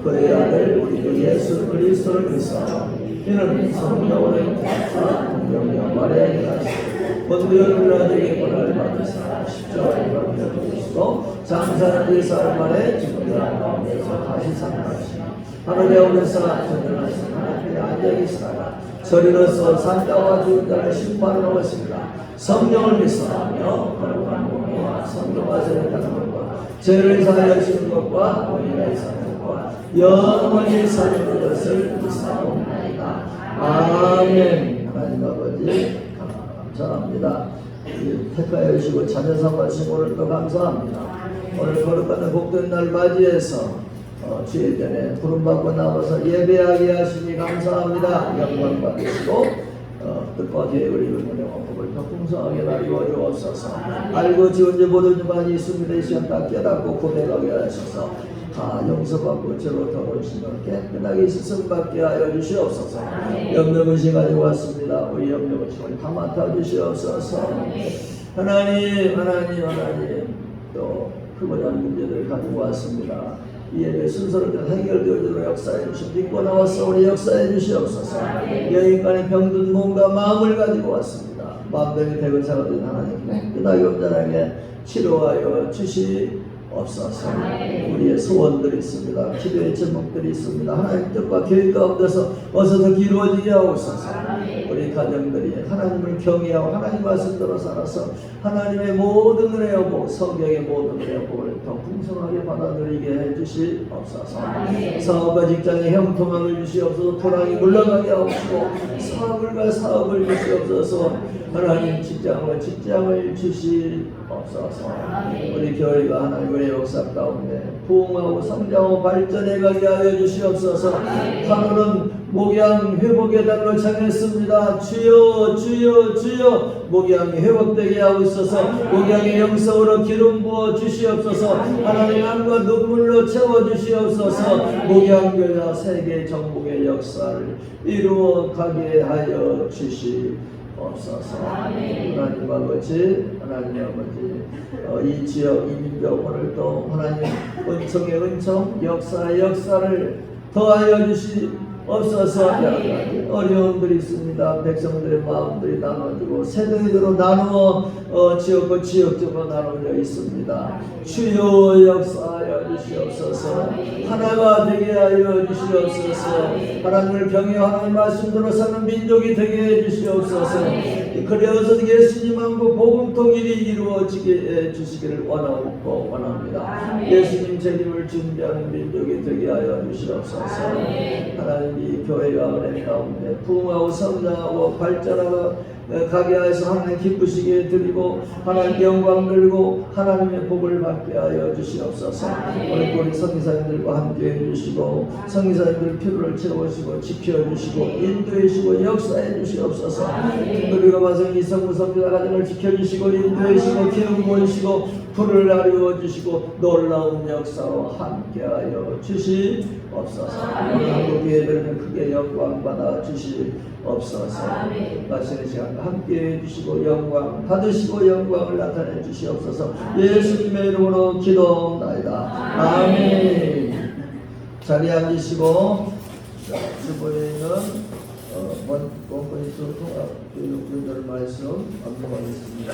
그의 아들 우리 주 예수 그리스도를 믿사오니 이는 성령의 동정녀 마리아가 본디오 빌라도에게 고난을 받으사 십자가에 걸려 죽으시고 장사는 1사흘 만에 죽음이라 가운데서 다시 살아나시니 하늘에 오르사 전능하신 하나님의 앉아 계시다가 저리로서 산자와 죽은 자를 심판하러 오십니다. 성령을 믿사오며 거룩한 몸과 성령과 세례받는 것과 죄를 사하여 주시는 것과 원인을 사는 것과 영원히 사는 것을 믿사옵나이다. 아멘. 하나님 아버지 감사합니다. 택하여 주시고 자녀 삼으시고 오늘도 감사합니다. 오늘 거룩한 복된 날 맞이해서 주의 전에 부름받고 나와서 예배하게 하시니 감사합니다. 영광 받으시고 뜻과 계획을 이루는 법을 더 풍성하게 나누어 주옵소서. 알고 지은지 모든지 많이 있습니다. 이 시간 다 깨닫고 고백하게 하셔서 용서받고 죄로 더러우신 것 깨끗하게 씻음받게 하여 주시옵소서. 염려근심 가지고 왔습니다. 우리 염려근심을 다 맡아주시옵소서. 하나님 또 크고 작은 문제들을 가지고 왔습니다. 이 예배 순서로 해결되어지도록 역사해 주시옵소서. 믿고 나와서 우리 역사해 주시옵소서. 여인간의 병든 몸과 마음을 가지고 왔습니다. 마음대로 대근사가 된 하나님 깨끗하게 온전하게 치료하여 주시옵소서. 우리의 소원들이 있습니다. 기도의 제목들이 있습니다. 하나님 뜻과 계획 가운데서 어서 더 이루어지게 하옵소서. 우리 가정들이 하나님을 경외하고 하나님 말씀대로 살아서 하나님의 모든 은혜와 복, 성경의 모든 은혜와 복을 더 풍성하게 받아들이게 해주시옵소서. 사업과 직장에 형통함을 주시옵소서. 불황이 물러가게 하옵시고 사업과 사업을 주시옵소서. 하나님 직장과 직장을 주시옵소서. 우리 교회가 하나님의 역사 가운데 부흥하고 성장하고 발전해가게 하여 주시옵소서. 하늘은 목양 회복의 달로 정했습니다. 주여 주여 주여 목양이 회복되게 하고 있어서 목양의 영성으로 기름 부어 주시옵소서. 하나님 안과 눈물로 채워 주시옵소서. 목양교회 세계 정복의 역사를 이루어 가게 하여 주시옵소서. 하나님 아버지 이 지역 이 민족 오늘도 하나님 은총의 은총 역사의 역사를 더하여 주시옵소서. 어려움들이 있습니다. 백성들의 마음들이 나눠지고 세대대로 나누어 지역과 지역적으로 나누어져 있습니다. 주여 역사하여 주시옵소서. 하나가 되게 하여 주시옵소서. 하나님을 경외하는 말씀대로 사는 민족이 되게 해 주시옵소서. 그래서 예수님 안고 복음 통일이 이루어지게 해주시기를 원하고 원합니다. 예수님 재림을 준비하는 민족이 되게 하여 주시옵소서. 하나님 이 교회가 은혜 가운데 부흥하고 성장하고 발전하고 가게 하여서 하나님 기쁘시게 드리고 하나님 영광 들고 하나님의 복을 받게 하여 주시옵소서. 오늘 우리 성기사님들과 함께 해주시고 성기사님들 필요를 채워주시고 지켜주시고 인도해 주시고 역사해 주시옵소서. 우리가 봐서 이 성부성기사 가정을 지켜주시고 인도해 주시고 기름 주시고 불을 가르워 주시고 놀라운 역사로 함께하여 주시옵소서. 오늘 한국 예배를 크게 영광 받아 주시옵소서. 주시옵소서. 마치는 시간 함께해 주시고 영광 받으시고 영광을 나타내 주시옵소서. 예수님의 이름으로 기도합니다. 아멘. 자리에 앉으시고 주보에는 원포인트 통합교육분들 말씀 암송하겠습니다.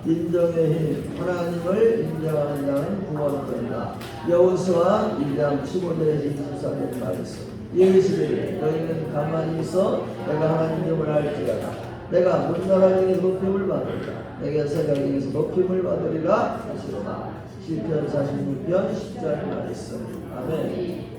인정의 힘, 하나님을 인정하는 자는 구원받는다. 여호수아 2장 15절에서 24절 말씀. 이르시되 너희는 가만히 있어 내가 하나님임을 알지어다. 내가 문나라 중에 높임을 받으리라. 내가 세상 중에서 높임을 받으리라 하시로다. 시편 46편 10절 말씀. 아멘.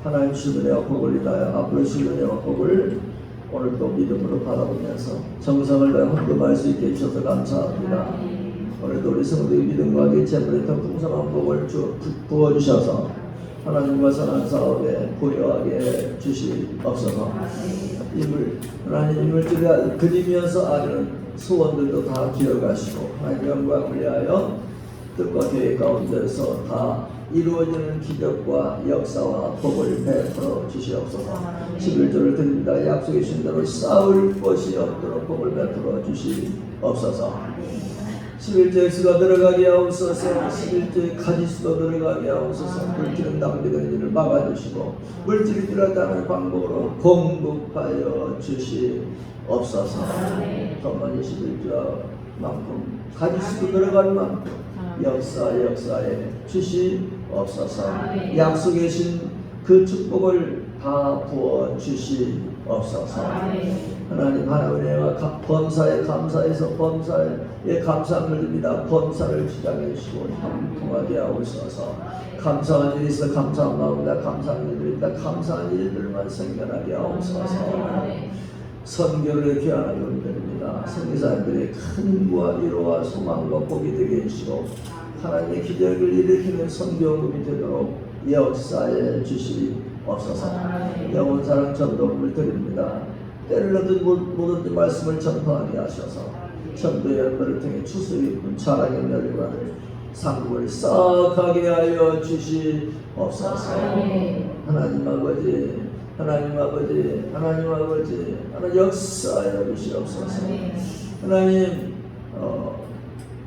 하나님 주시는 은혜와 복을 위하여 앞으로 주시는 은혜와 복을 오늘 또 믿음으로 바라보면서 정성을 다해 헌금할 수 있게 해주셔서 감사합니다. 오늘도 우리 성도의 믿음과 개체물에 더 풍성한 복을 부어주셔서 하나님과 선한 사업에 부여하게 주시옵소서. 하나님을 그리면서 아는 소원들도 다 기억하시고 하나님 영광을 위하여 뜻과 계획 가운데서 다 이루어지는 기적과 역사와 복을 베풀어 주시옵소서. 11조를 드립니다. 약속해 주신 대로 싸울 것이 없도록 복을 베풀어 주시옵소서. 11조에 수가 들어가게 하옵소서. 11조에 가지수도 들어가게 하옵소서. 물질은 낭비되는 일을 막아주시고 물질이 들어가는 방법으로 공급하여 주시옵소서. 더만 11조만큼 가지수도 들어갈 만큼 역사에 주시옵소서. 약속하신 그 축복을 다 부어 주시옵소서. 하나님 하나님의 범사에 감사해서 범사에 감사함을 드립니다. 범사를 주장해 주시고 형통하게 하옵소서. 감사한 일이 있어 감사한 마음이다. 감사한 일들입니다. 감사한 일들만 생겨나게 하옵소서. 선교를 이렇게 하나님 드립니다. 선교사님들의 큰 부와 위로와 소망과 복이 되게 해주시고 하나님의 기적을 일으키는 선교금이 되도록 역사해 주시옵소서. 영원사랑 전도금을 드립니다. 때를 얻은 모든 말씀을 전파하게 하셔서 전도의 열매를 통해 추수의 기쁨 자랑의 멸류관을 상급을 싹하게 하여 주시옵소서. 하나님 아버지 역사하여 주시옵소서. 하나님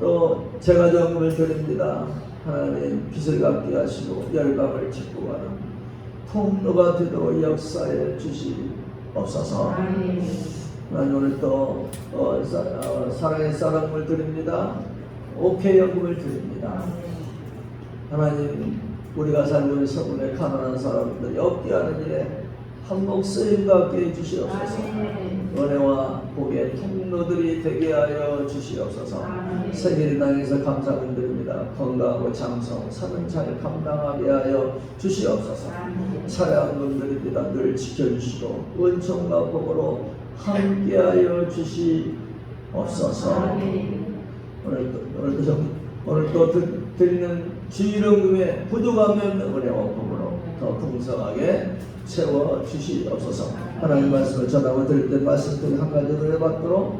또 제가 정금을 드립니다. 하나님 빛을 갖게 하시고 열방을 짓고 가는 통로가 되도록 역사해 주시옵소서. 하나님 오늘 또 사랑의 사랑을 드립니다. 오케이 연금을 드립니다. 하나님 우리가 살고 있는 서군의 가난한 사람들이 없게 하는 일에 한몫 쓰임 갖게 해주시옵소서. 은혜와 복의 통로들이 되게 하여 주시옵소서. 세계를 당해서 감사를 드립니다. 건강하고 장성 사는 잘 감당하게 하여 주시옵소서. 차량한 분들입니다. 늘 지켜주시고 은총과 복으로 함께하여 주시옵소서. 오늘 또 드리는 주일원금의 부족함이 없는 은혜와 복으로 더 풍성하게 채워 주시옵소서. 하나님 말씀을 전하고 드릴 때 말씀들이 한 가지 은혜 받도록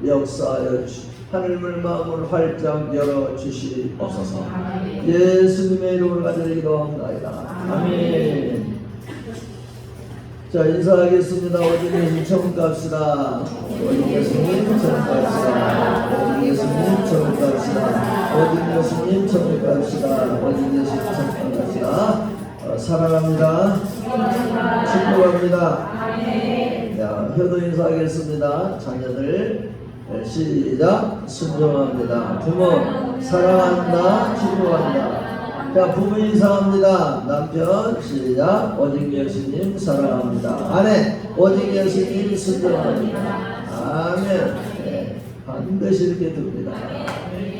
역사하여 하늘문 마음을 활짝 열어 주시옵소서. 예수님의 이름으로 간절히 기도합니다. 아멘. 자, 인사하겠습니다. 어디 예수님 처음 갑시다. 어디 예수님 처음 갑시다. 어디 예수님 처음 갑시다. 어디 예수님 처음 갑시다. 어디 예수님 처음 갑시다. 사랑합니다. 축복합니다. 자, 효도 인사하겠습니다. 자녀들 시작. 순종합니다. 부모 사랑한다. 축복한다. 자, 부부 인사합니다. 남편 시작. 오직 예수님 사랑합니다. 아내 오직 예수님 순종합니다. 아멘. 네, 반드시 이렇게 듭니다.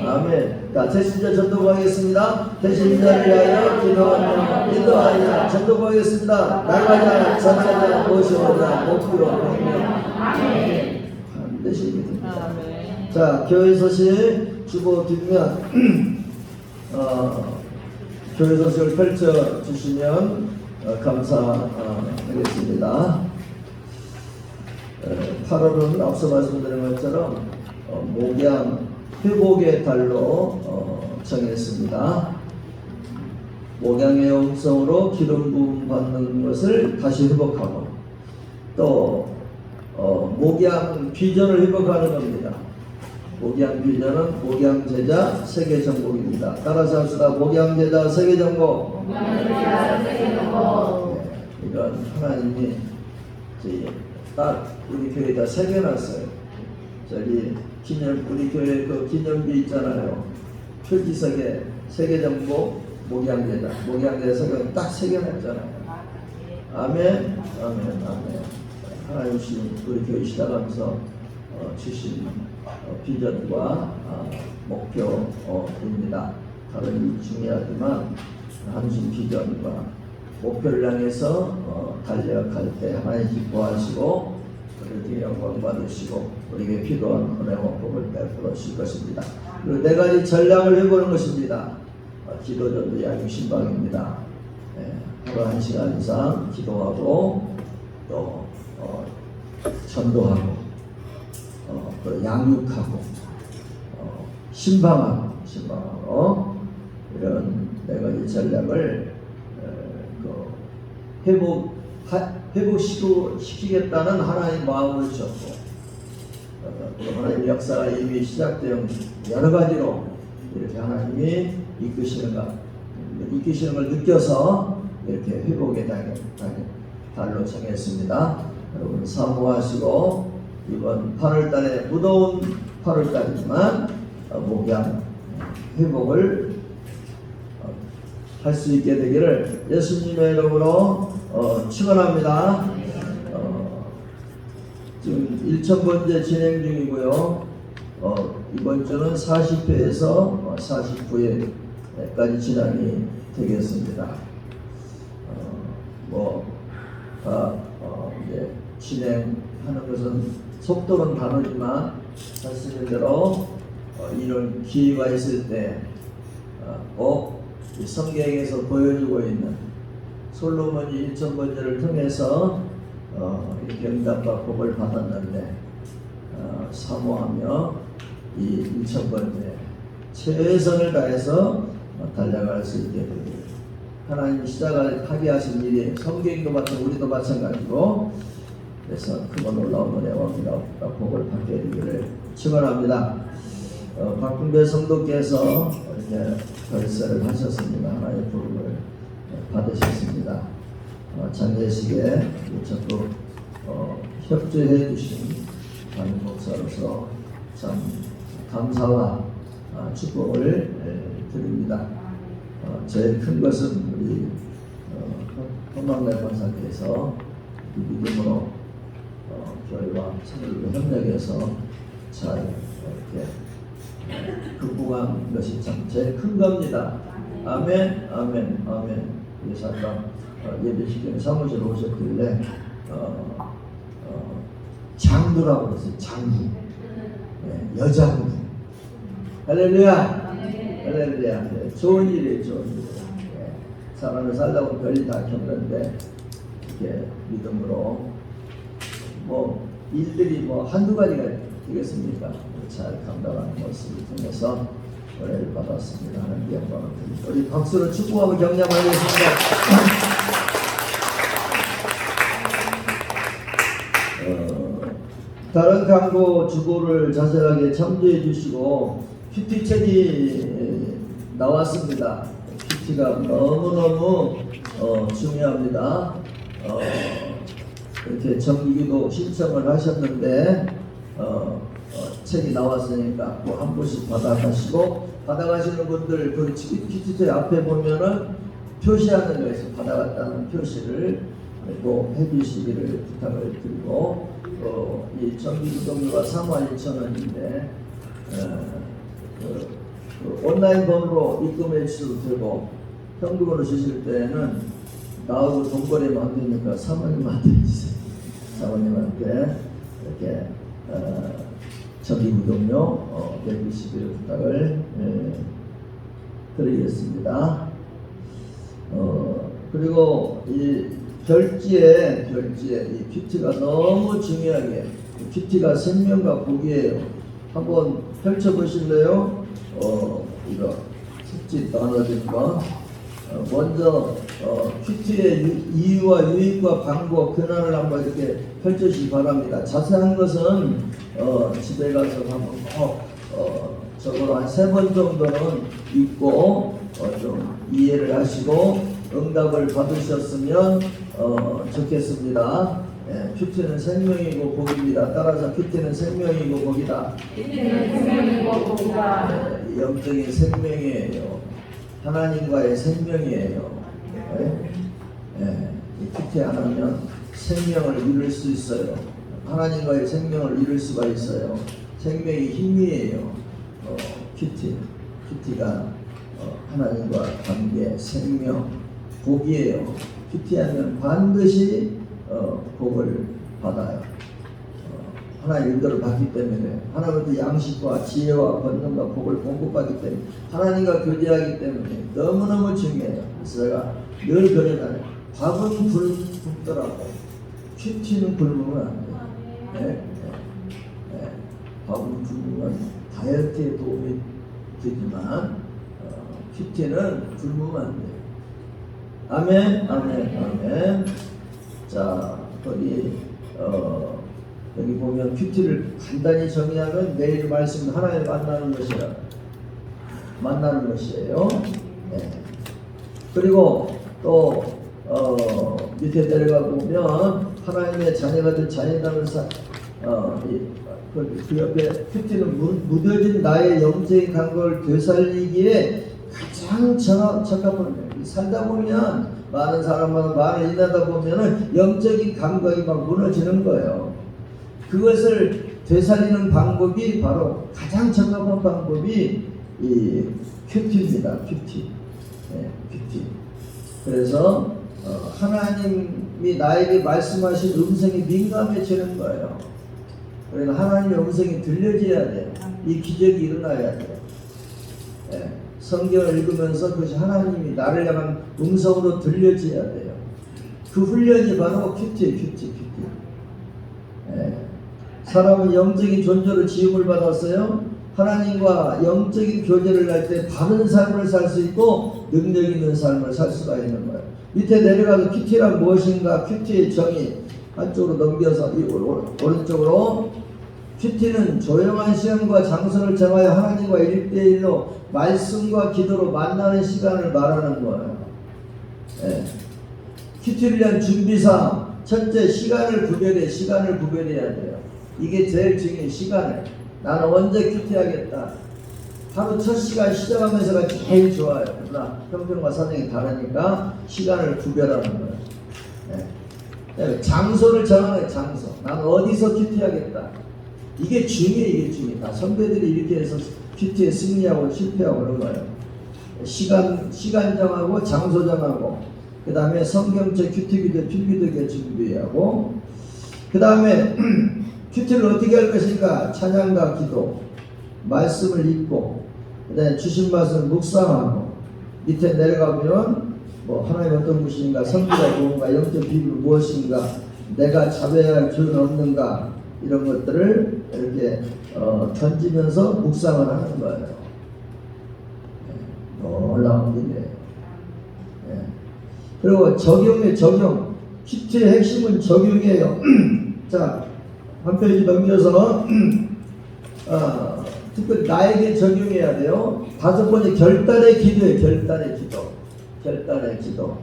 아멘. 자, 대신자 전도하겠습니다. 대신자를 위하여 기도하며 인도하여 전도하겠습니다. 나가자 전사자 모셔오자 목표 행명. 아멘. 반드시 이렇게 듭니다. 자, 교회 소식 주보 뒷면 교회 소식을 펼쳐주시면 감사하겠습니다. 8월은 앞서 말씀드린 것처럼 목양 회복의 달로 정했습니다. 목양의 음성으로 기름 부음 받는 것을 다시 회복하고 또 목양 비전을 회복하는 겁니다. 목양 비전은 목양 제자 세계 정복입니다. 따라서 합시다. 목양 제자 세계 정복. 이건 하나님이 딱 우리 교회에다 새겨놨어요. 저기 우리 교회 그 기념비 있잖아요. 표지석에 세계 정복 목양 제자 세계 딱 새겨놨잖아요. 아멘. 하나님 우리 교회 시작하면서 주신 비전과 목표입니다. 다른 일이 중요하지만 한신 비전과 목표를 향해서 달려갈 때 하나님 기뻐하시고 우리에게 영광 받으시고 우리에게 필요한 은혜와 복을 베풀어 주실 것입니다. 그리고 네 가지 전략을 해보는 것입니다. 기도, 전도, 양육, 신방입니다. 하루 1시간 이상 기도하고 또 전도하고 또 양육하고 신방하고 이런 네 가지 전략을 회복시키겠다는 하나님의 마음을 주셨고 또 하나님의 역사가 이미 시작되어 여러 가지로 이렇게 하나님이 이끄시는 걸 느껴서 이렇게 회복의 달로 정했습니다. 여러분 사모하시고 이번 8월달에 무더운 8월달이지만 목양 회복을 할 수 있게 되기를 예수님의 이름으로 축원합니다. 지금 1000번째 진행 중이고요. 이번 주는 40회에서 49회까지 진행이 되겠습니다. 이제 진행하는 것은 속도는 다르지만 말씀대로 이런 기회가 있을 때 성경에서 보여주고 있는 솔로몬이 1000번째를 통해서 이렇게 응답과 복을 받았는데 사모하며 이 1000번째 최선을 다해서 달려갈 수 있게 되기를 하나님 시작을 하게 하신 일이 성경도 마찬가지고 우리도 마찬가지고 그래서 크고 놀라운 은혜와 복을 받게 되기를 축원합니다. 박근배 성도께서 이렇게 결사를 하셨습니다. 하나의 부름을 받으셨습니다. 장례식에 자꾸 협조해 주신 담임 목사로서 참 감사와 축복을 드립니다. 제일 큰 것은 우리 헌망래 권사께서 믿음으로 교회와 성도들과 협력해서 잘 이렇게 극복한 것이 참 제일 큰 겁니다. 아멘, 아멘, 아멘. 그래서 아까 예배시키는 사무실 오셨길래 장두라고 그랬어요. 장두, 여장두. 할렐루야, 할렐루야. 좋은 일이에요, 좋은 일. 사람을 살다고 별일 다 겪는데 이렇게 믿음으로 일들이 한두 가지가 되겠습니까? 잘 감당하는 모습을 통해서 은혜를 받았습니다. 하나님께 영광을 드립니다. 우리 박수로 축복하고 격려하겠습니다. 다른 광고 주보를 자세하게 참조해 주시고 큐티책이 나왔습니다. 큐티가 너무너무 중요합니다. 이렇게 정기기도 신청을 하셨는데 책이 나왔으니까 꼭 한 번씩 받아가시는 분들 그 큐티책 앞에 보면은 표시하는 거에서 받아갔다는 표시를 꼭 해주시기를 부탁을 드리고 이 정기구독료가 32,000원인데 온라인 번호로 입금해 주셔도 되고 현금으로 주실 때는 나하고 돈벌이면 안 되니까 사모님한테 주세요. 사모님한테 이렇게 정기구독료 내주시기를 부탁을 드리겠습니다. 그리고 이 결지에 이 큐티가 너무 중요하게 큐티가 생명과 복이에요. 한번 펼쳐보실래요? 이거 특집 나눠진 거. 먼저 큐티의 이유와 유익과 방법 근원을 한번 이렇게 펼쳐주시기 바랍니다. 자세한 것은 집에 가서 한번 적어도 한 3번 정도는 읽고 좀 이해를 하시고 응답을 받으셨으면 좋겠습니다. 큐티는 생명이고 복입니다. 따라서 큐티는 생명이고 복이다. 영적인 생명이에요. 하나님과의 생명이에요. 이 큐티 안 하면 생명을 잃을 수 있어요. 하나님과의 생명을 잃을 수가 있어요. 생명이 힘이에요. 큐티가 하나님과 관계, 생명, 복이에요. 큐티하면 반드시 복을 받아요. 하나님의 인도를 받기 때문에 하나님의 양식과 지혜와 권능과 복을 공급받기 때문에 하나님과 교제하기 때문에 너무너무 중요해요. 그래서 제가 늘 그러잖아요. 밥은 굶더라고 큐티는 굶으면 안 돼요. 밥은 굶으면 다이어트에 도움이 되지만 큐티는 굶으면 안 돼요. 아멘, 아멘, 아멘. 자, 여기 보면 큐티를 간단히 정의하면 매일 말씀 하나에 만나는 것이에요. 네. 그리고 또 밑에 내려가 보면 하나님의 자녀가 된 자녀라는 그 옆에 큐티는 무뎌진 나의 영적인 감각을 되살리기에 가장 적합한 거예요. 살다 보면 많은 사람마다 말을 인하다 보면은 영적인 감각이 막 무너지는 거예요. 그것을 되살리는 방법이 바로 가장 적합한 방법이 이 큐티입니다. 큐티. 네, 큐티. 그래서 하나님이 나에게 말씀하신 음성이 민감해지는 거예요. 그래서 하나님의 음성이 들려져야 돼요. 이 기적이 일어나야 돼요. 네, 성경을 읽으면서 그것이 하나님이 나를 향한 음성으로 들려져야 돼요. 그 훈련이 바로 큐티예요. 큐티. 네. 사람은 영적인 존재로 지음을 받았어요. 하나님과 영적인 교제를 할 때 바른 삶을 살 수 있고 능력 있는 삶을 살 수가 있는 거예요. 밑에 내려가서 큐티란 무엇인가? 큐티의 정의 한쪽으로 넘겨서 오른쪽으로 큐티는 조용한 시간과 장소를 정하여 하나님과 1대1로 말씀과 기도로 만나는 시간을 말하는 거예요. 네. 큐티를 위한 준비사항 첫째, 시간을 구별해야 돼요. 이게 제일 중요해요. 시간을. 나는 언제 큐티하겠다. 하루 첫 시간 시작하면서가 제일 좋아요. 그러나 형편과 사정이 다르니까 시간을 구별하는 거예요. 네. 장소를 정하는 장소. 나는 어디서 큐티하겠다. 이게 중요해. 다 선배들이 이렇게 해서 큐티에 승리하고 실패하고 그런 거예요. 시간 정하고 장소 정하고 그 다음에 성경책 큐티기도 필기도에 준비하고 그 다음에 큐티를 어떻게 할 것인가? 찬양과 기도, 말씀을 읽고 그 다음에 주신 말씀을 묵상하고 밑에 내려가면 하나님 어떤 분이신가? 성기가 무엇인가? 영적 비밀 무엇인가? 내가 자배해야 할 죄는 없는가? 이런 것들을 이렇게 던지면서 묵상을 하는 거예요. 놀라운 일이에요. 그리고 적용. 큐티의 핵심은 적용이에요. 자, 한 페이지 넘겨서 특별히 나에게 적용해야 돼요. 다섯 번째, 결단의 기도예요. 결단의 기도.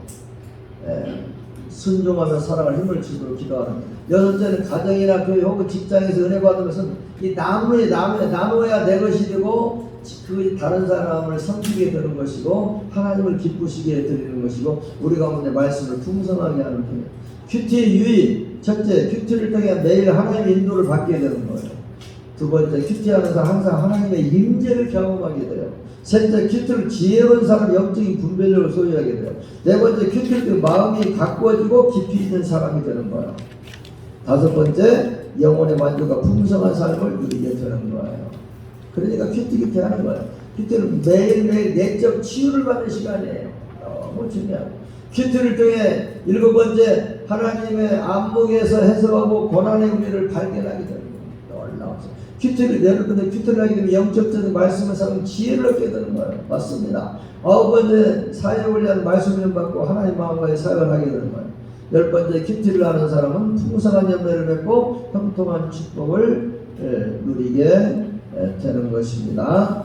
순종하며 살아갈 힘을 주도록 기도하는 거예요. 여섯째는 가정이나 교회 혹은 직장에서 은혜 받은 것은 이 나누어야 내 것이 되고 그 다른 사람을 섬기게 되는 것이고 하나님을 기쁘시게 드리는 것이고 우리 가운데 말씀을 풍성하게 하는 거예요. 큐티의 유의 첫째, 큐티를 통해 매일 하나님의 인도를 받게 되는 거예요. 두 번째, 큐티하는 사람 항상 하나님의 임재를 경험하게 돼요. 셋째, 큐티를 지혜로운 사람 영적인 분별력을 소유하게 돼요. 네 번째, 큐티를 마음이 가꾸어지고 깊이 있는 사람이 되는 거예요. 다섯 번째, 영혼의 만족과 풍성한 삶을 누리게 되는 거예요. 그러니까 큐티 하는 거예요. 큐티는 매일매일 내적 치유를 받는 시간이에요. 너무 중요해요. 큐티를 통해 일곱 번째, 하나님의 안목에서 해석하고 고난의 우리를 발견하게 되는 거예요. 놀라워서. 여러분들 큐티를 하게 되면 영적인 말씀을 사는 지혜를 얻게 되는 거예요. 맞습니다. 아홉 번째, 사역을 위한 말씀을 받고 하나님 마음과의 사역을 하게 되는 거예요. 열 번째, 큐티를 하는 사람은 풍성한 열매를 맺고 형통한 축복을 누리게 되는 것입니다.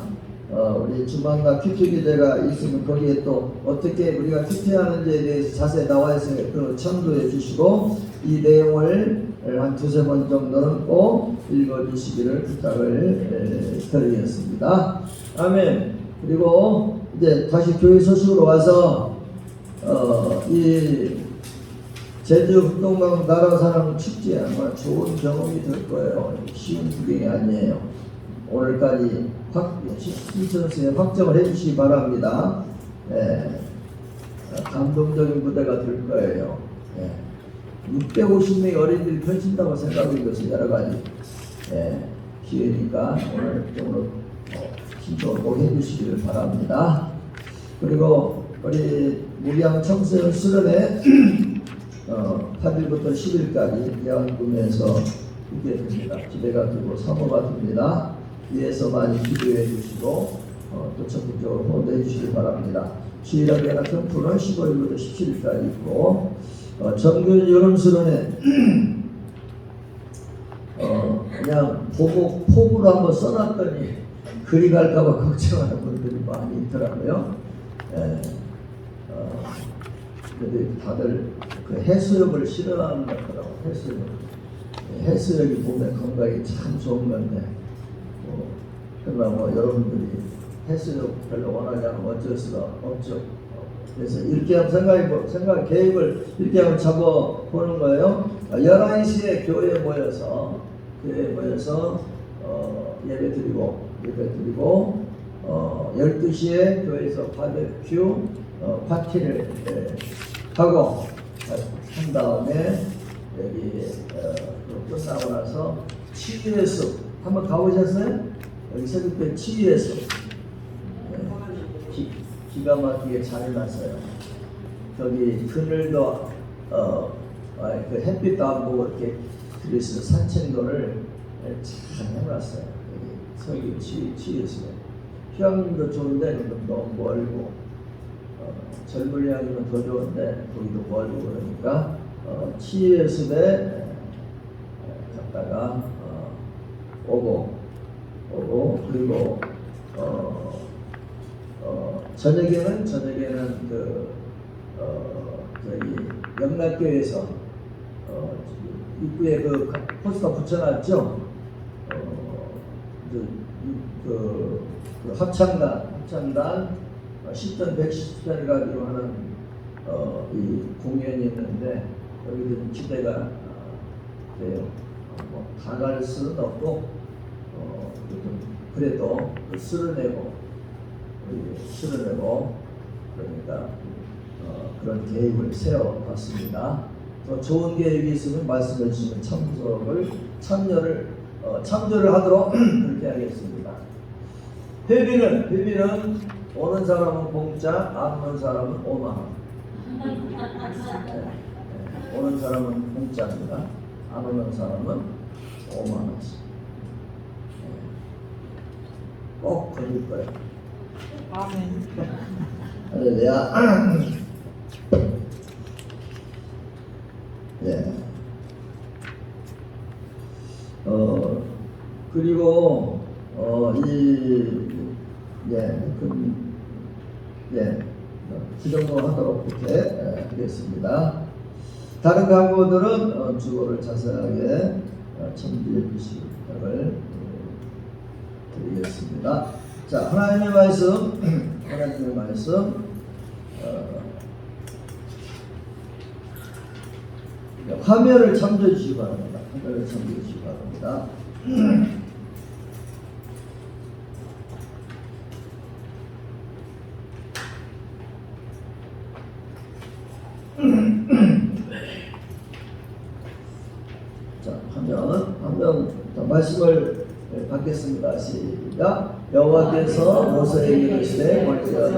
우리 주만과 큐티 기대가 있으면 거기에 또 어떻게 우리가 큐티하는지에 대해서 자세히 나와 있으니까 그걸 참조해 주시고 이 내용을 한 두세 번 정도는 꼭 읽어주시기를 부탁을 드리겠습니다. 아멘. 그리고 이제 다시 교회 소식으로 와서 이 제주 흑동강 나라사랑 축제 아마 좋은 경험이 될 거예요. 쉬운 구경이 아니에요. 오늘까지 신천수에 확정을 해주시기 바랍니다. 감동적인 무대가 될 거예요. 650명의 어린이들이 펼친다고 생각하고 있어서 여러 가지 기회니까 오늘 쪽으로 신청을 꼭 해주시기를 바랍니다. 그리고 우리 무량 청소년 수련회 8일부터 10일까지 예언금에서 있게 됩니다. 기대가 되고 사모가 됩니다. 위에서 많이 기도해 주시고 또 적극적으로 후원해 주시기 바랍니다. 주일학교 같은 프로는 15일부터 17일까지 있고 정규 여름수련회 그냥 보고 포부로 한번 써놨더니 그리 갈까봐 걱정하는 분들이 많이 있더라고요. 근데 다들 그 해수욕을 싫어하는 것 같더라고요. 해수욕이 몸에 건강에 참 좋은 건데 그러나 여러분들이 해수욕 별로 원하지 않으면 어쩔 수가 없죠. 그래서 이렇게 한번 생각 계획을 이렇게 한번 잡아보는 거예요. 11시에 교회에 모여서 예배 드리고 12시에 교회에서 바베큐 파티를 하고 한 다음에 여기 끝나고 나서 치유의 숲 한번 가보셨어요? 여기 새벽에 치유의 숲 기가 막히게 잘 해놨어요. 저기 그늘도 그 햇빛도 안 보고 이렇게 그래서 산책로를 잘 해놨어요. 여기 서기 치유숲에 휴양림도 좋은데 너무 멀고 젊은 휴양림은 더 좋은데 거기도 멀고 그러니까 치유숲에 갔다가 오고 그리고 저녁에는 저기 영락교에서 입구에 그 포스터 붙여놨죠. 그 합창단 10전 110전을 가지고 하는 이 공연이 있는데 여기도 좀 기대가 돼요. 다 갈 수는 없고 그래도 술을 내고 그러니까 그런 계획을 세워봤습니다. 더 좋은 계획이 있으면 말씀해 주시면 참여를 하도록 그렇게 하겠습니다. 회비는 오는 사람은 공짜, 안 오는 사람은 5만 원. 오는 사람은 공짜입니다. 안 오는 사람은 5만 원씩. 꼭 걸릴 거예요. 아멘. 할렐루야. 네. 그리고 그 정도 하도록 그렇게 하겠습니다. 다른 강구들은 주보를 자세하게 첨부해 주시기 부탁을 드리겠습니다. 자, 하나님의 말씀 화면을 참조해 주시기 바랍니다. 화면을 참조해 주시기 바랍니다. 자, 화면 말씀을 받겠습니다. 시작. 여호와께서 모세에게 이르시되 멀지가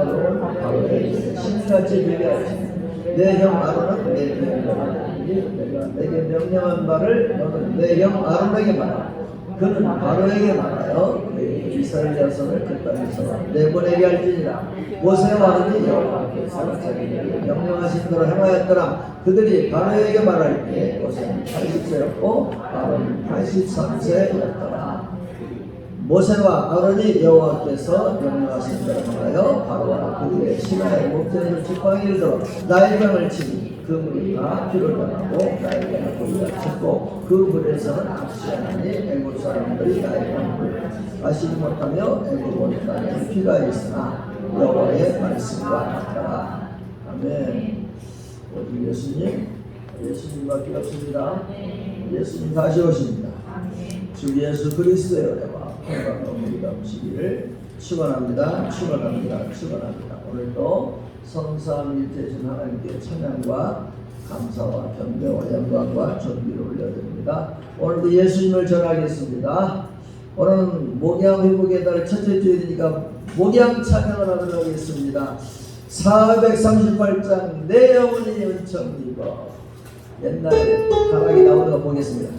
너로 바로에게 신같이 되게 하시니 내 형 아론은 내가 내게 명령한 바를 너는 내 형 아론에게 말하라. 그는 바로에게 말하여 이스라엘 자손을 그 땅에서 내보내게 할지니라. 모세와 아론이 여호와께서 자기에게 명령하신 대로 행하였더라. 그들이 바로에게 말할 때 모세는 80세였고 아론은 83세였더라. 모세와 아론이 여호와께서 명령하신 대로 행하여 바로와 그들의 신하의 목전에서 지팡이를 들어 나일강을 치니 그 물이 다 피를 변하고 나일강을 거기다 쳤고 그 물에서는 악취하니 애굽 사람들이 나일강을 마시지 못하며 애굽 온 땅에 피가 있으나 여호와의 말씀과 같더라. 아멘. 어디 예수님밖에 없습니다. 예수님 다시 오십니다. 주 예수 그리스도의 은혜와 평강 너무리 넘치기를 축원합니다. 오늘도 성삼일체신 하나님께 찬양과 감사와 경배와 영광과 존귀를 올려드립니다. 오늘도 예수님을 전하겠습니다. 오늘은 목양 회복의 달 첫째 주일이니까 목양 찬양을 하도록 하겠습니다. 438장 내 영혼이 은총이고 옛날에 타락이 나오는 거 보겠습니다.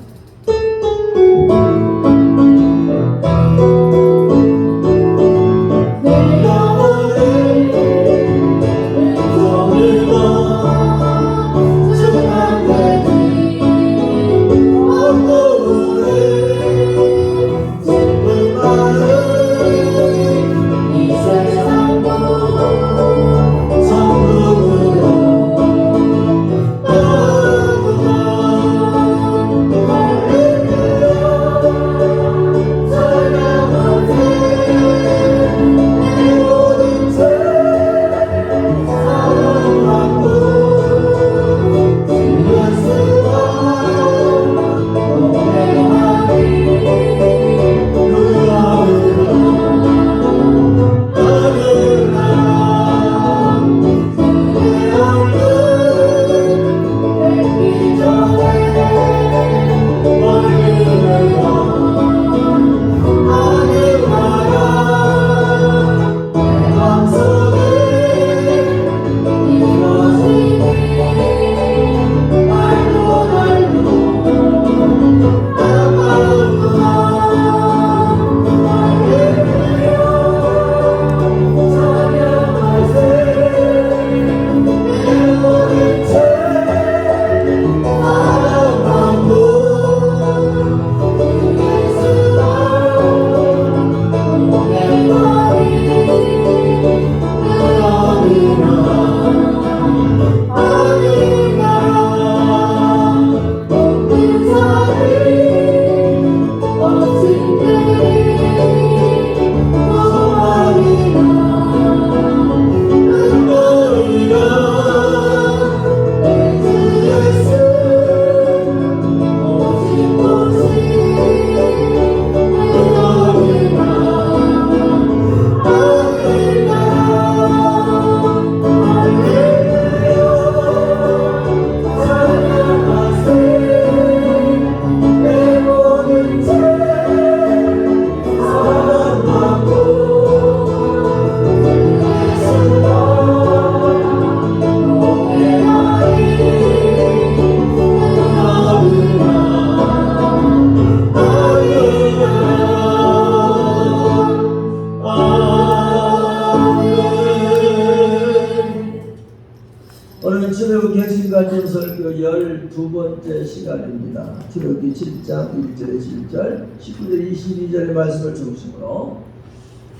오늘은 출애굽기 핵심관점 설교 12번째 시간입니다. 출애굽기 7장 1절에 7절, 19절 22절의 말씀을 중심으로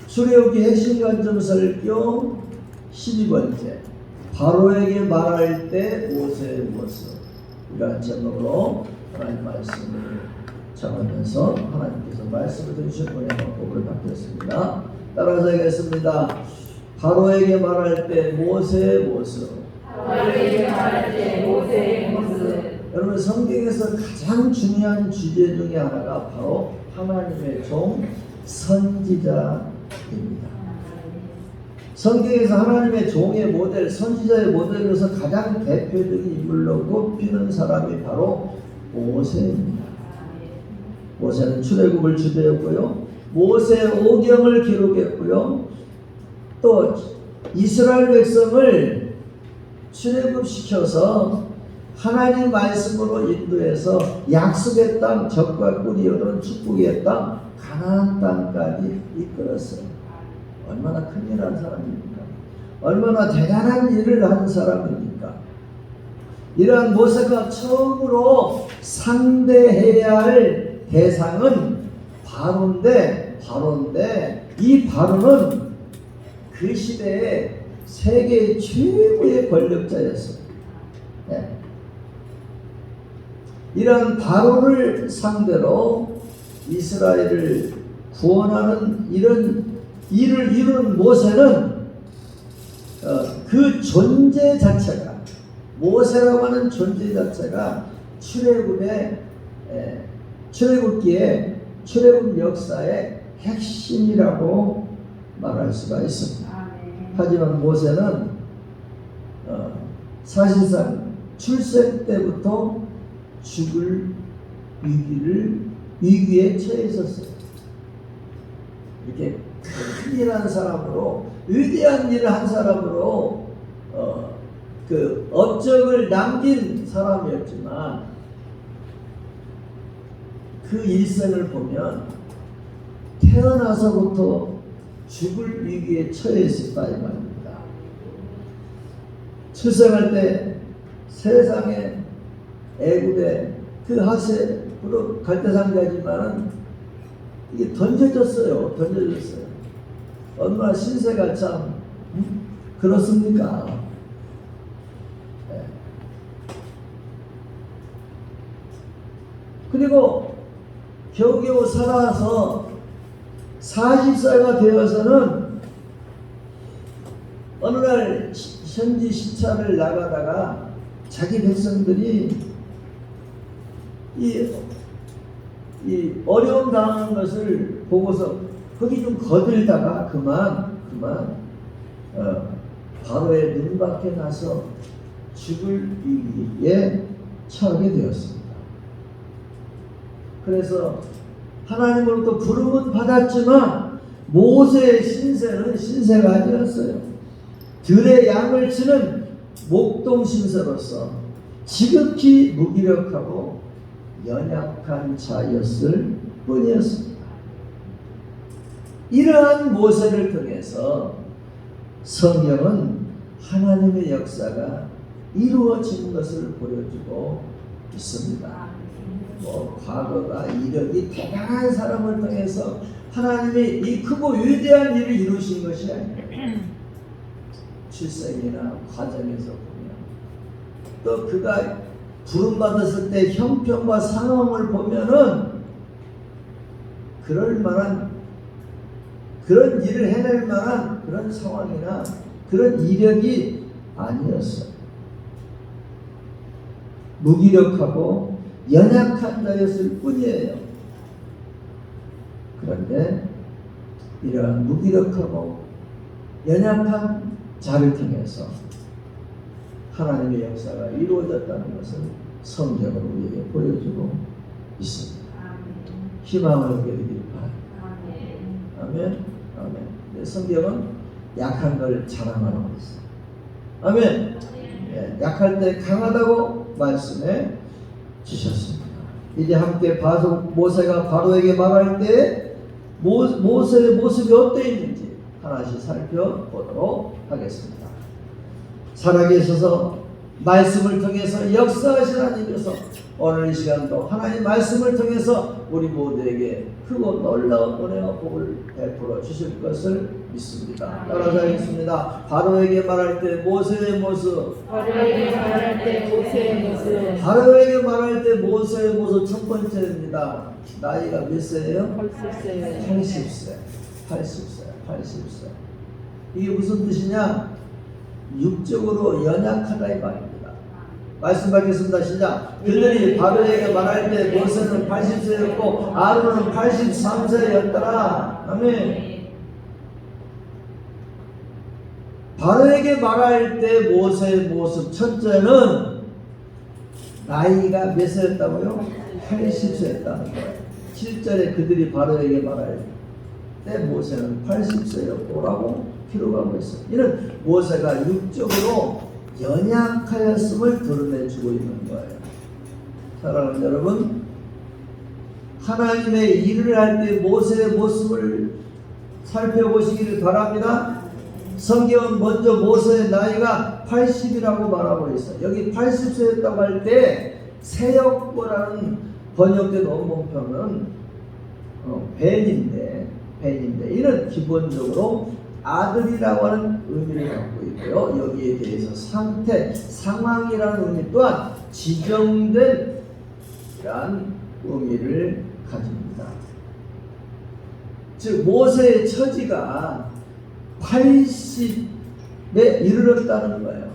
출애굽기 핵심관점 설교 12번째, 바로에게 말할 때 모세의 모습, 이러한 제목으로 하나님 말씀을 전하면서 하나님께서 말씀을 들으신 분의 방법으로 바뀌었습니다. 따라서 하겠습니다. 바로에게 말할 때 모세의 모습. 바로에게 말할 때 모세의 모습. 여러분, 성경에서 가장 중요한 주제 중에 하나가 바로 하나님의 종 선지자입니다. 성경에서 하나님의 종의 모델, 선지자의 모델로서 가장 대표적인 인물로 꼽히는 사람이 바로 모세입니다. 모세는 출애굽을 주도했고요, 모세 오경을 기록했고요, 또 이스라엘 백성을 출애굽시켜서 하나님 말씀으로 인도해서 약속의 땅, 젖과 꿀이 흐르는 축복의 땅, 가나안 땅까지 이끌었어요. 얼마나 큰일 한 사람입니까? 얼마나 대단한 일을 한 사람입니까? 이러한 모세가 처음으로 상대해야 할 대상은 바로인데 이 바로는 그 시대에 세계 최고의 권력자였어요. 네. 이런 바로를 상대로 이스라엘을 구원하는 이런 일을 이루는 모세는 그 존재 자체가, 모세라고 하는 존재 자체가 출애굽기의 출애굽 역사의 핵심이라고 말할 수가 있습니다. 하지만 모세는 사실상 출생 때부터 죽을 위기에 처해 있었어요. 이렇게 큰일한 사람으로, 위대한 일을 한 사람으로 그 업적을 남긴 사람이었지만 그 일생을 보면 태어나서부터 죽을 위기에 처해 있었다 이 말입니다. 출생할 때 세상에 애굽의 그 하세로 갈대상자지만은 이게 던져졌어요. 얼마나 신세가 참 그렇습니까? 네. 그리고 겨우겨우 살아서 40세가 되어서는 어느 날 현지 시찰을 나가다가 자기 백성들이 이 어려움 당하는 것을 보고서 거기 좀 거들다가 그만 바로의 눈밖에 나서 죽을 위기에 처하게 되었습니다. 그래서 하나님으로부터 부름은 받았지만 모세의 신세는 신세가 아니었어요. 들의 양을 치는 목동 신세로서 지극히 무기력하고 연약한 자였을 뿐이었습니다. 이러한 모세를 통해서 성경은 하나님의 역사가 이루어진 것을 보여주고 있습니다. 과거가 이력이 대단한 사람을 통해서 하나님이 이 크고 위대한 일을 이루신 것이 아니에요. 출생이나 과정에서 보면 또 그가 부름받았을 때 형편과 상황을 보면은 그럴 만한 그런 일을 해낼 만한 그런 상황이나 그런 이력이 아니었어요. 무기력하고 연약한 자였을 뿐이에요. 그런데 이러한 무기력하고 연약한 자를 통해서 하나님의 역사가 이루어졌다는 것을 성경으로 우리에게 보여주고 있습니다. 희망을 얻기를 바랍니다. 아멘. 아멘. 성경은 약한 걸 자랑하는 것이죠. 아멘. 네, 약할 때 강하다고 말씀해 주셨습니다. 이제 함께 모세가 바로에게 말할 때 모세의 모습이 어떠 있는지 하나씩 살펴보도록 하겠습니다. 살아계셔서 말씀을 통해서 역사하신 하나님께서 오늘 이 시간도 하나님 말씀을 통해서 우리 모두에게 크고 놀라운 은혜와 복을 베풀어 주실 것을 믿습니다. 따라서 하겠습니다. 바로에게 말할 때 모세의 모습. 바로에게 말할 때 모세의 모습. 바로에게 말할 때 모세의 모습 첫 번째입니다. 나이가 몇 세예요? 80세. 80세. 이게 무슨 뜻이냐? 육적으로 연약하다 이 말입니다. 말씀 받겠습니다. 시작. 그들이 바로에게 말할 때 모세는 80세였고 아론은 83세였더라. 아멘. 바로에게 말할 때 모세의 모습 첫째는 나이가 몇 세였다고요? 80세였다는 거예요. 7절에 그들이 바로에게 말할 때 모세는 80세였고라고 기록하고 있어요. 이는 모세가 육적으로 연약하였음을 드러내주고 있는 거예요. 사랑하는 여러분, 하나님의 일을 할 때 모세의 모습을 살펴보시기를 바랍니다. 성경은 먼저 모세의 나이가 80이라고 말하고 있어요. 여기 80세였다고 할 때 세역보라는 번역된 원문표는 벤인데 이는 기본적으로 아들이라고 하는 의미를 갖고 있고요. 여기에 대해서 상태, 상황이라는 의미 또한 지정된 이러한 의미를 가집니다. 즉 모세의 처지가 80에 이르렀다는 거예요.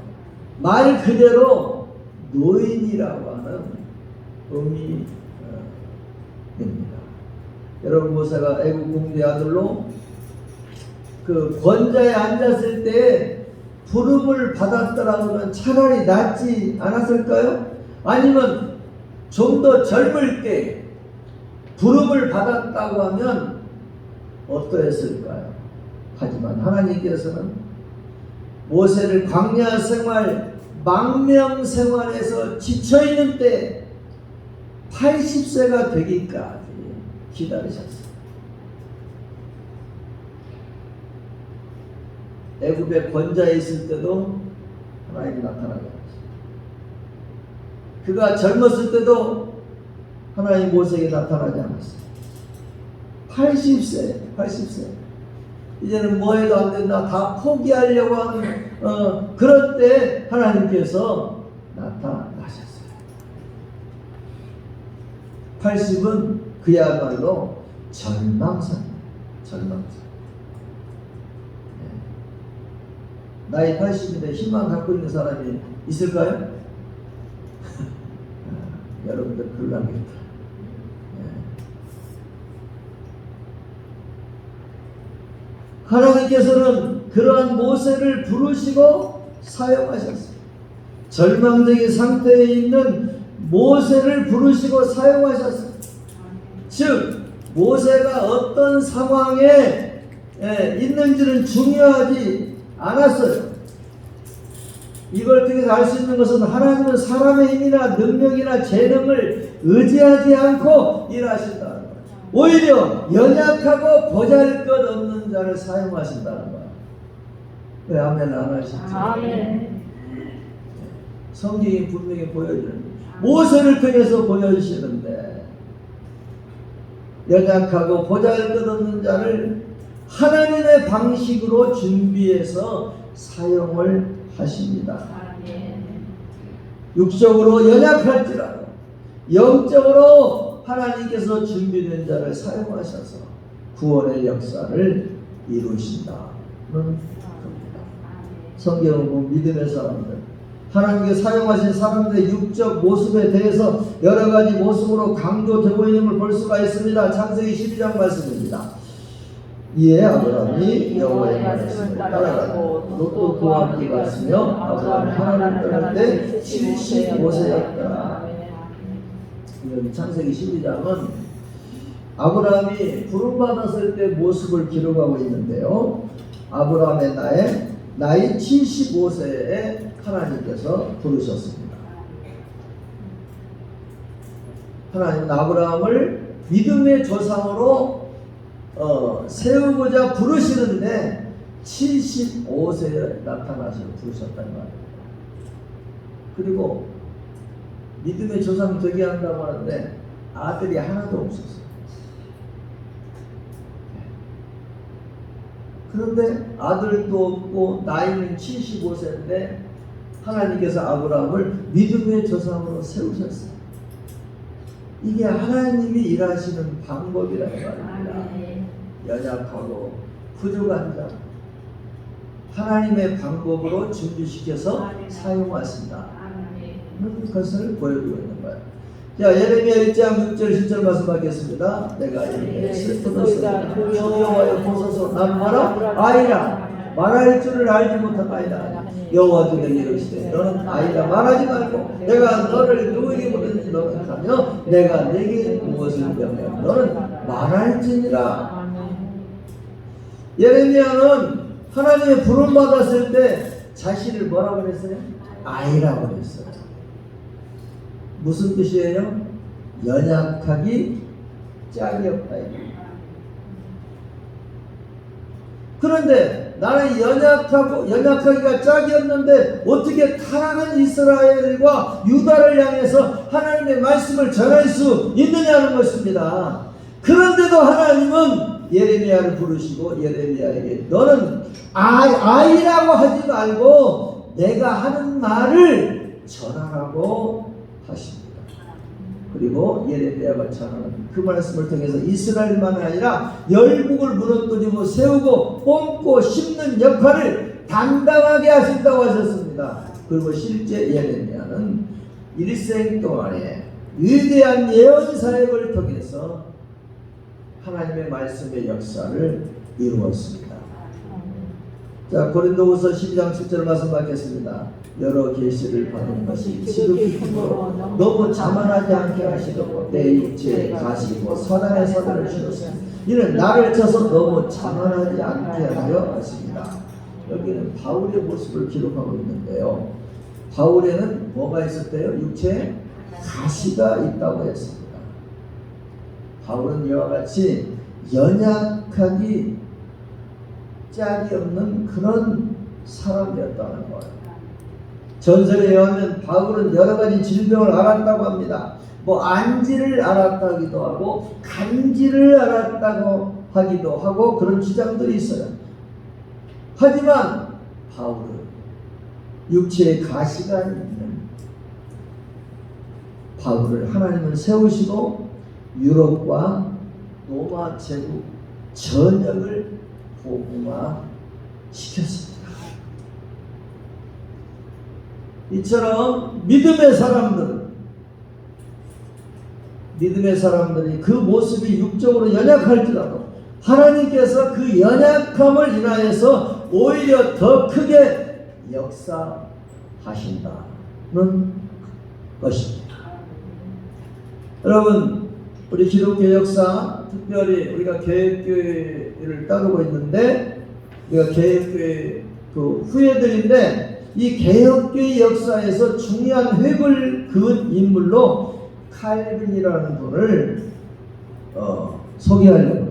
말 그대로 노인이라고 하는 의미입니다. 여러분 모세가 애국 공주의 아들로 그 권좌에 앉았을 때 부름을 받았더라면 차라리 낫지 않았을까요? 아니면 좀 더 젊을 때 부름을 받았다고 하면 어떠했을까요? 하지만 하나님께서는 모세를 광야 생활, 망명 생활에서 지쳐있는 때 80세가 되기까지 기다리셨어요. 애굽의 권좌에 있을 때도 하나님이 나타나게 하셨어요. 그가 젊었을 때도 하나님 모세에게 나타나지 않았어요. 80세 이제는 뭐 해도 안 된다, 다 포기하려고 하는 그럴 때 하나님께서 나타나셨어요. 80은 그야말로 절망선이에요. 절망선. 나이 80인데 희망 갖고 있는 사람이 있을까요? 여러분들 곤란합니다. 하나님께서는 그러한 모세를 부르시고 사용하셨어요. 절망적인 상태에 있는 모세를 부르시고 사용하셨어요. 즉 모세가 어떤 상황에 있는지는 중요하지 않았어요. 이걸 통해서 알 수 있는 것은 하나님은 사람의 힘이나 능력이나 재능을 의지하지 않고 일하신다는 거예요. 오히려 연약하고 보잘것없는 자를 사용하신다는 거예요. 왜 아멘 안 하시죠? 아멘. 성경이 분명히 보여주는 모세를 통해서 보여주시는데 연약하고 보잘것없는 자를 하나님의 방식으로 준비해서 사용을 하십니다. 육적으로 연약할지라도 영적으로 하나님께서 준비된 자를 사용하셔서 구원의 역사를 이루신다는 겁니다. 성경은 보면 믿음의 사람들, 하나님께 사용하신 사람들의 육적 모습에 대해서 여러 가지 모습으로 강조되고 있는 걸 볼 수가 있습니다. 창세기 12장 말씀입니다. 이에 아브라함이 여호와의 말씀을 따라가고 롯도 그와 함께 갔으며 아브라함이 하나님을 떠날 때 75세였더라. 여기 창세기 12장은 아브라함이 부름받았을 때 모습을 기록하고 있는데요. 아브라함의 나이 75세에 하나님께서 부르셨습니다. 하나님은 아브라함을 믿음의 조상으로 세우고자 부르시는데 75세에 나타나서 부르셨다는 말이에요. 그리고 믿음의 조상 되게 한다고 하는데 아들이 하나도 없었어요. 그런데 아들도 없고 나이는 75세인데 하나님께서 아브라함을 믿음의 조상으로 세우셨어요. 이게 하나님이 일하시는 방법이라는 말입니다. 연약하고 부족한 자 하나님의 방법으로 준비시켜서 사용하신다. 그런 것을 보여주고 있는 거예요. 자, 예레미야 1장 6절 10절 말씀 받겠습니다. 내가 이렇게 슬프도서 주 여호와여 보소서 난 아이라 말할 줄을 알지 못하나이다. 여호와께서 내게 이르시되 너는 아이라 말하지 말고 내가 너를 누구에게 보냈는지 너는 가며 내가 네게 무엇을 명하여 너는 말할지니라. 예레미야는 하나님의 부름 받았을 때 자신을 뭐라고 그랬어요? 아이라고 그랬어요. 무슨 뜻이에요? 연약하기 짝이 없다. 그런데 나는 연약하기가 짝이 없는데 어떻게 타락한 이스라엘과 유다를 향해서 하나님의 말씀을 전할 수 있느냐는 것입니다. 그런데도 하나님은 예레미야를 부르시고 예레미야에게 너는 아이라고 하지 말고 내가 하는 말을 전하라고 하십니다. 그리고 예레미야가 전하는 그 말씀을 통해서 이스라엘만 아니라 열국을 무너뜨리고 세우고 뽑고 심는 역할을 담당하게 하신다고 하셨습니다. 그리고 실제 예레미야는 일생 동안에 위대한 예언 사역을 통해서 하나님의 말씀의 역사를 이루었습니다. 자, 고린도후서 12장 7절 말씀 받겠습니다. 여러 계시를 받은 것이 지극히 크므로 너무 자만하지 않게 하시려고 내 육체에 가시고 선한의 선을 주셨습니다. 이는 나를 쳐서 너무 자만하지 않게 하려 하십니다. 여기는 바울의 모습을 기록하고 있는데요. 바울에는 뭐가 있었대요? 육체에 가시가 있다고 했습니다. 바울은 이와 같이 연약하기 짝이 없는 그런 사람이었다는 거예요. 전설에 의하면 바울은 여러 가지 질병을 앓았다고 합니다. 뭐 안지를 앓았다기도 하고 간지를 앓았다고 하기도 하고 그런 주장들이 있어요. 하지만 바울은 육체의 가시가 있는 바울을 하나님은 세우시고 유럽과 로마 제국 전역을 복음화 시켰습니다. 이처럼 믿음의 사람들이 그 모습이 육적으로 연약할지라도 하나님께서 그 연약함을 인하여서 오히려 더 크게 역사하신다는 것입니다. 여러분, 우리 기독교 역사, 특별히 우리가 개혁교회를 따르고 있는데, 우리가 개혁교회 그 후예들인데, 이 개혁교회 역사에서 중요한 획을 그은 인물로 칼빈이라는 분을 소개하려고 해요.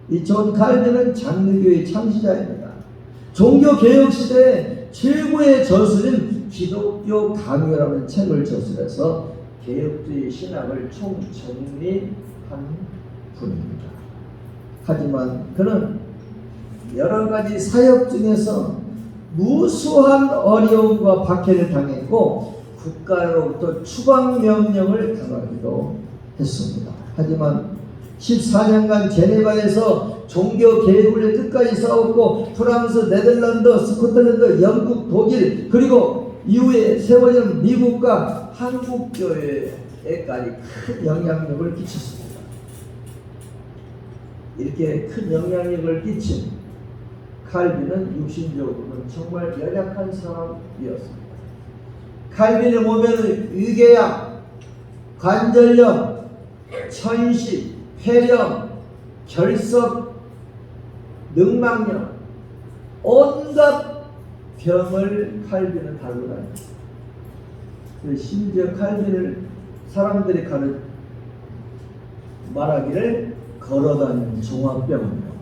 이 존 칼빈은 장로교의 창시자입니다. 종교개혁 시대의 최고의 저술인 기독교 강요라는 책을 저술해서 개혁주의 신학을 총정리한 분입니다. 하지만 그는 여러 가지 사역 중에서 무수한 어려움과 박해를 당했고 국가로부터 추방명령을 당하기도 했습니다. 하지만 14년간 제네바에서 종교개혁을 끝까지 싸웠고 프랑스, 네덜란드, 스코틀랜드, 영국, 독일 그리고 이후에 세워진 미국과 한국교회에까지 큰 영향력을 끼쳤습니다. 이렇게 큰 영향력을 끼친 칼빈은 육신적으로는 정말 연약한 사람이었습니다. 칼빈의 몸에는 위궤양, 관절염, 천식, 폐렴, 결석, 늑막염, 온갖 병을 칼빈은 달고 다녔습니다. 심지어 칼빈을 사람들이 말하기를 걸어다니는 종합병원이라고.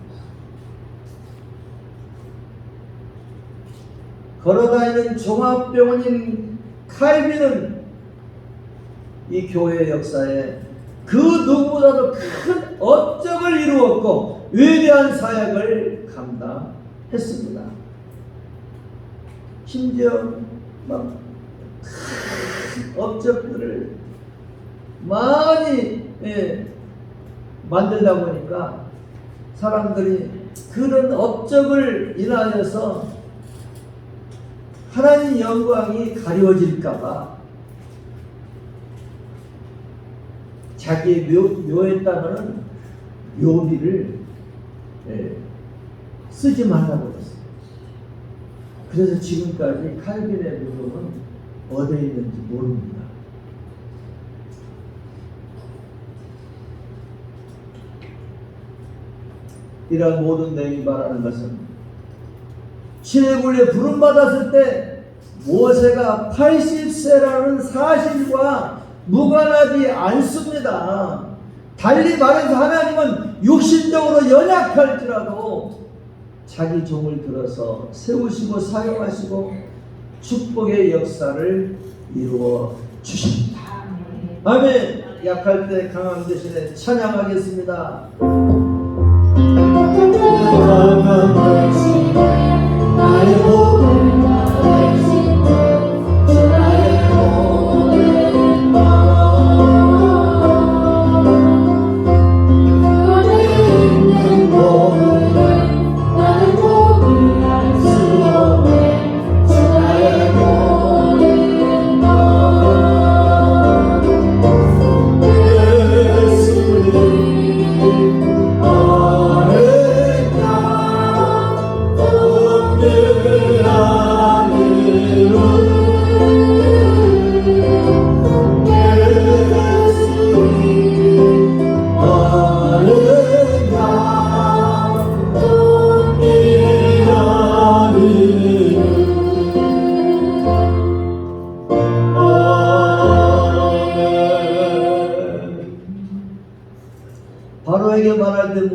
걸어다니는 종합병원인 칼빈은 이 교회 역사에 그 누구보다도 큰 업적을 이루었고 위대한 사역을 감당했습니다. 심지어 막 큰 업적들을 많이 만들다 보니까 사람들이 그런 업적을 인하여서 하나님 영광이 가려질까봐 자기의 묘에다가는 묘비를 쓰지 말라고 했어요. 그래서 지금까지 칼빈의 무덤은 어디에 있는지 모릅니다. 이러한 모든 내용이 말하는 것은 신의 부름받았을 때 모세가 80세라는 사실과 무관하지 않습니다. 달리 말해서 하나님은 육신적으로 연약할지라도 자기 종을 들어서 세우시고 사용하시고 축복의 역사를 이루어 주십니다. 아멘. 약할 때 강함 대신에 찬양하겠습니다. 강함 대신에 나의 복을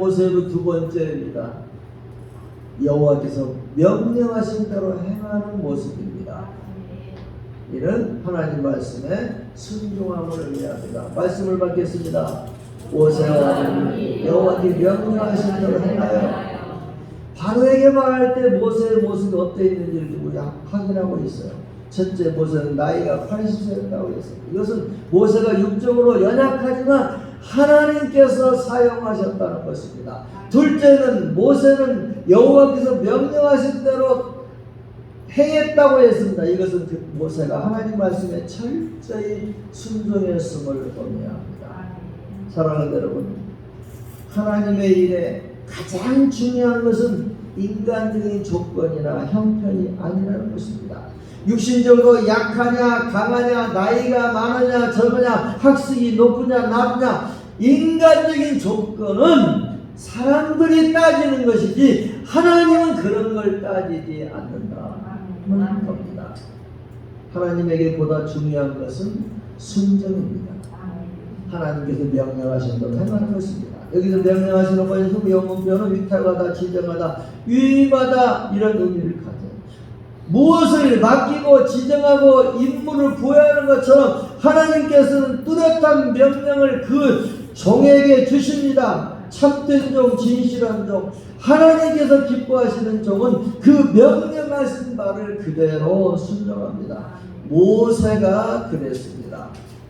모세도 두 번째입니다. 여호와께서 명령하신 대로 행하는 모습입니다. 이는 하나님 말씀에 순종함을 의미합니다. 말씀을 받겠습니다. 모세와 여호와께 명령하신 대로 행하여. 바로에게 말할 때 모세의 모습이 어떠했는지를 두고 확인하고 있어요. 첫째, 모세는 나이가 80세였다고 했어요. 이것은 모세가 육적으로 연약하지만 하나님께서 사용하셨다는 것입니다. 둘째는 모세는 여호와께서 명령하신 대로 행했다고 했습니다. 이것은 모세가 하나님 말씀에 철저히 순종했음을 의미합니다. 사랑하는 여러분, 하나님의 일에 가장 중요한 것은 인간적인 조건이나 형편이 아니라는 것입니다. 육신적으로 약하냐 강하냐 나이가 많으냐 적으냐 학식이 높으냐 낮으냐 인간적인 조건은 사람들이 따지는 것이지 하나님은 그런 걸 따지지 않는다는 겁니다. 하나님에게 보다 중요한 것은 순종입니다. 하나님께서 명령하신 대로 행하는 것입니다. 여기서 명령하시는 것에서 영문표는 위탁하다, 지정하다, 위임하다 이런 의미를 가져요. 무엇을 맡기고 지정하고 임무를 부여하는 것처럼 하나님께서는 뚜렷한 명령을 그 종에게 주십니다. 참된 종, 진실한 종, 하나님께서 기뻐하시는 종은 그 명령하신 바를 그대로 순종합니다. 모세가 그랬습니다.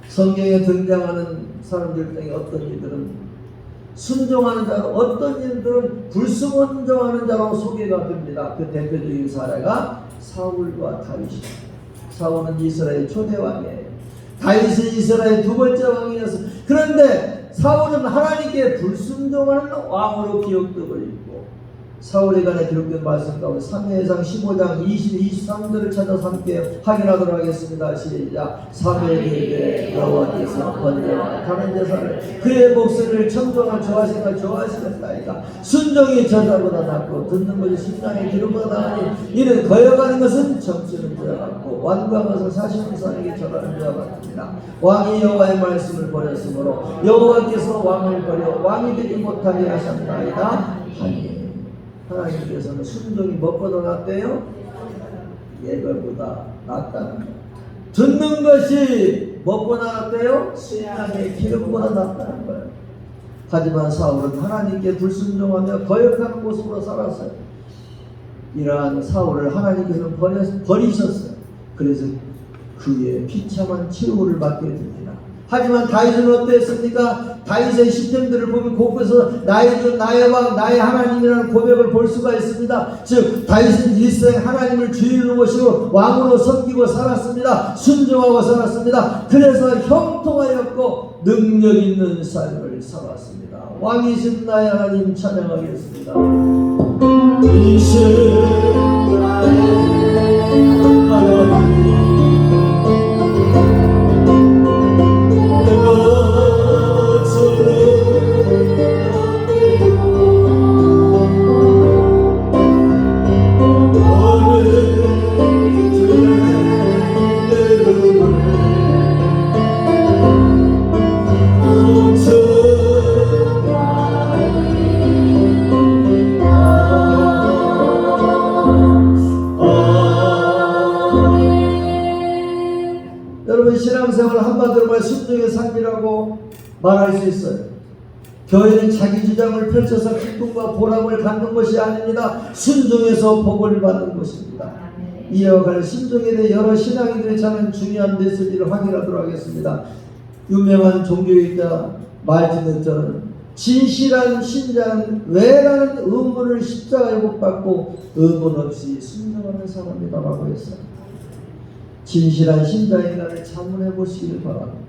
성경에 등장하는 사람들 중에 어떤 이들은 순종하는 자로, 어떤 일들은 불순종하는 자로 소개가 됩니다. 그 대표적인 사례가 사울과 다윗입니다. 사울은 이스라엘 초대 왕이에요. 다윗은 이스라엘 두 번째 왕이었어요. 그런데 사울은 하나님께 불순종하는 왕으로 기억되고 있고, 사울에 관해 기록된 말씀 가운데 사무엘상 15장 20, 23절을 찾아서 함께 확인하도록 하겠습니다. 시작. 사무엘에게 여호와께서 번제와 다른 제사를 그의 목소리를 청정한 좋아하시겠다이까 순종이 저자보다 낫고 듣는 것이 심장의 기름보다 나으니 이는 거역하는 것은 정치는 죄와 같고 완고한 것은 사실은 사에게 절하는 죄와 같습니다. 왕이 여호와의 말씀을 버렸으므로 여호와께서 왕을 버려 왕이 되지 못하게 하셨나이다 하니. 하나님께서는 순종이 무엇보다 낫대요? 예배보다 낫다는 거예요. 듣는 것이 무엇보다 낫대요? 신앙의 기름보다 낫다는 거예요. 하지만 사울은 하나님께 불순종하며 거역하는 모습으로 살았어요. 이러한 사울을 하나님께서는 버리셨어요. 그래서 그의 비참한 최후를 받게 됩니다. 하지만 다윗은 어땠습니까? 다윗의 시편들을 보면 곳곳에서 나의 주, 나의 왕, 나의 하나님이라는 고백을 볼 수가 있습니다. 즉 다윗은 일생 하나님을 주인으로 모시고 왕으로 섬기고 살았습니다. 순종하고 살았습니다. 그래서 형통하였고 능력 있는 삶을 살았습니다. 왕이신 나의 하나님 찬양하겠습니다. 신앙생활을 한마디로 말 순종의 삶이라고 말할 수 있어요. 교회는 자기 주장을 펼쳐서 기쁨과 보람을 갖는 것이 아닙니다. 순종해서 복을 받는 것입니다. 이와 관련 순종에 대해 여러 신앙인들이 전하는 중요한 메시지를 확인하도록 하겠습니다. 유명한 종교학자 마르틴 루터는 진실한 신자는 왜라는 의문을 십자가에 못 받고 의문 없이 순종하는 사람이다라고 했어요. 진실한 신자인간을 자문해 보시길 바랍니다.